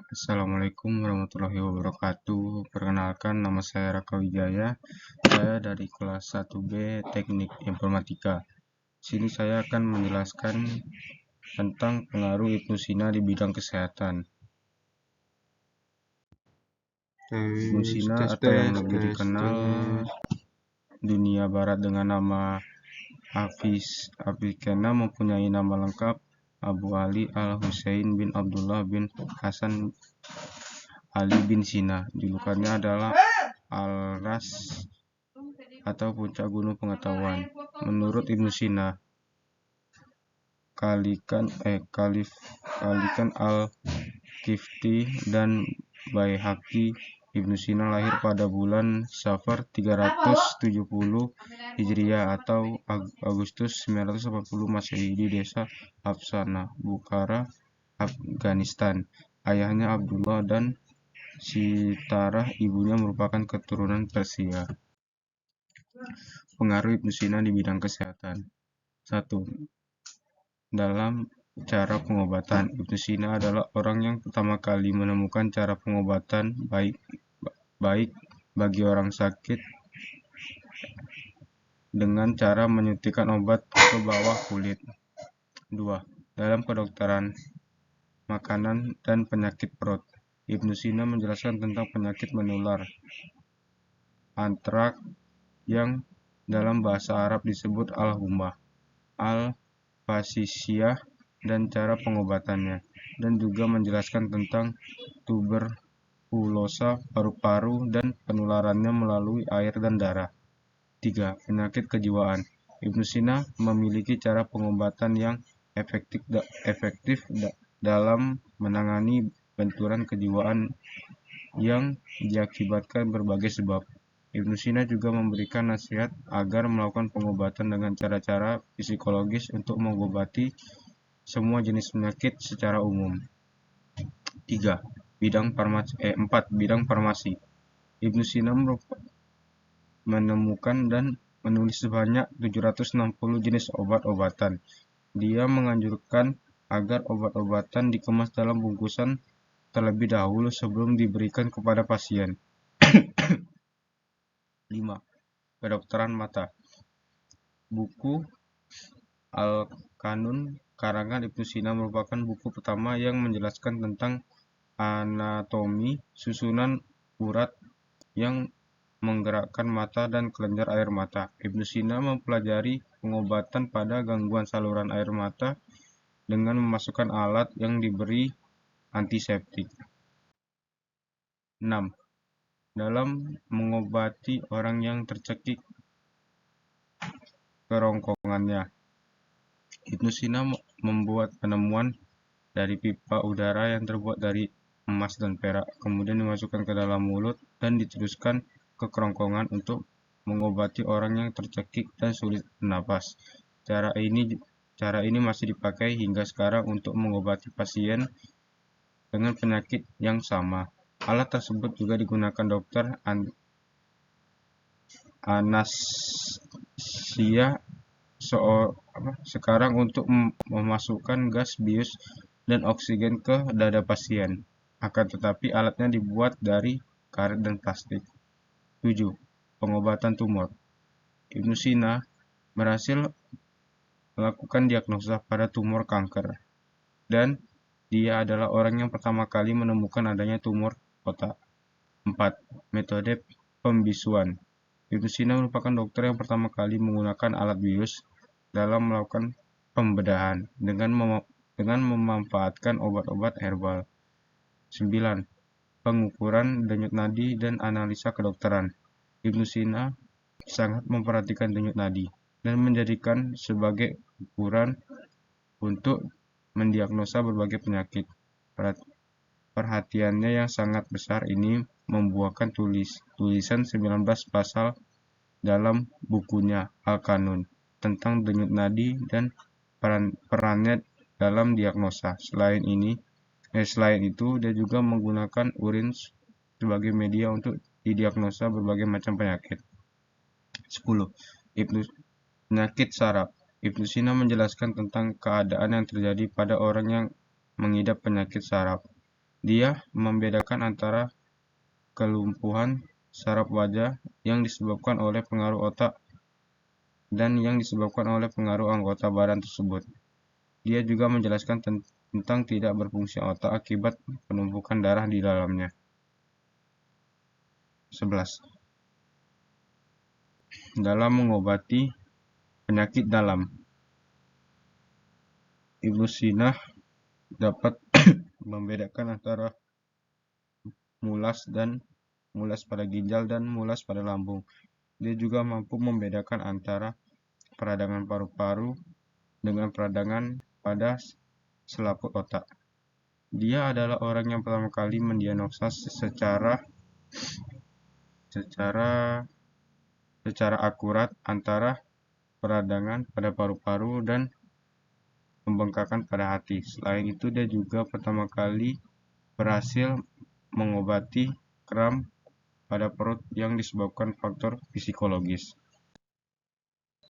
Assalamualaikum warahmatullahi wabarakatuh. Perkenalkan, nama saya Raka Wijaya. Saya dari kelas 1B Teknik Informatika. Sini saya akan menjelaskan tentang pengaruh Ibnu Sina di bidang kesehatan. Ibnu Sina atau yang lebih dikenal dunia barat dengan nama Avicenna mempunyai nama lengkap Abu Ali Al-Husain bin Abdullah bin Hasan Ali bin Sina. Julukannya adalah Al-Ras atau puncak gunung pengetahuan. Menurut Ibnu Sina, kalikan Al-Kifti dan Baihaqi, Ibnu Sina lahir pada bulan Safar 370 Hijriah atau Agustus 980 Masehi di desa Afsana, Bukhara, Afghanistan. Ayahnya Abdullah dan Sitarah, ibunya merupakan keturunan Persia. Pengaruh Ibnu Sina di bidang kesehatan. 1. Dalam cara pengobatan, Ibnu Sina adalah orang yang pertama kali menemukan cara pengobatan baik bagi orang sakit dengan cara menyuntikkan obat ke bawah kulit. 2. Dalam kedokteran makanan dan penyakit perut, Ibnu Sina menjelaskan tentang penyakit menular antrak yang dalam bahasa Arab disebut al-humah, al-fasisiyah, dan cara pengobatannya, dan juga menjelaskan tentang tuberkulosa paru-paru dan penularannya melalui air dan darah. 3. Penyakit kejiwaan. Ibnu Sina memiliki cara pengobatan yang efektif dalam menangani benturan kejiwaan yang diakibatkan berbagai sebab. Ibnu Sina juga memberikan nasihat agar melakukan pengobatan dengan cara-cara psikologis untuk mengobati semua jenis penyakit secara umum. 4. Bidang farmasi. Ibnu Sina menemukan dan menulis sebanyak 760 jenis obat-obatan. Dia menganjurkan agar obat-obatan dikemas dalam bungkusan terlebih dahulu sebelum diberikan kepada pasien. 5. Kedokteran mata. Buku Al-Qanun karangan Ibnu Sina merupakan buku pertama yang menjelaskan tentang anatomi susunan urat yang menggerakkan mata dan kelenjar air mata. Ibnu Sina mempelajari pengobatan pada gangguan saluran air mata dengan memasukkan alat yang diberi antiseptik. 6. Dalam mengobati orang yang tercekik kerongkongannya, Ibnu Sina membuat penemuan dari pipa udara yang terbuat dari emas dan perak, kemudian dimasukkan ke dalam mulut dan diteruskan ke kerongkongan untuk mengobati orang yang tercekik dan sulit bernapas. Cara ini masih dipakai hingga sekarang untuk mengobati pasien dengan penyakit yang sama. Alat tersebut juga digunakan dokter anestesia sekarang untuk memasukkan gas bius dan oksigen ke dada pasien. Akan tetapi alatnya dibuat dari karet dan plastik. 7. Pengobatan tumor. Ibnu Sina berhasil melakukan diagnosa pada tumor kanker, dan dia adalah orang yang pertama kali menemukan adanya tumor otak. 4. Metode pembisuan. Ibnu Sina merupakan dokter yang pertama kali menggunakan alat bius dalam melakukan pembedahan dengan memanfaatkan obat-obat herbal. 9. Pengukuran denyut nadi dan analisa kedokteran. Ibnu Sina sangat memperhatikan denyut nadi dan menjadikan sebagai ukuran untuk mendiagnosa berbagai penyakit. Perhatiannya yang sangat besar ini membuahkan tulisan 19 pasal dalam bukunya Al-Qanun tentang denyut nadi dan perannya dalam diagnosa. Selain itu, dia juga menggunakan urin sebagai media untuk didiagnosa berbagai macam penyakit. 10. Penyakit saraf. Ibnu Sina menjelaskan tentang keadaan yang terjadi pada orang yang mengidap penyakit saraf. Dia membedakan antara kelumpuhan saraf wajah yang disebabkan oleh pengaruh otak dan yang disebabkan oleh pengaruh anggota badan tersebut. Dia juga menjelaskan tentang tidak berfungsi otak akibat penumpukan darah di dalamnya. 11. Dalam mengobati penyakit dalam, Ibnu Sina dapat membedakan antara mulas pada ginjal dan mulas pada lambung. Dia juga mampu membedakan antara peradangan paru-paru dengan peradangan pada selaput otak. Dia adalah orang yang pertama kali mendiagnosa secara akurat antara peradangan pada paru-paru dan pembengkakan pada hati. Selain itu, dia juga pertama kali berhasil mengobati kram pada perut yang disebabkan faktor psikologis.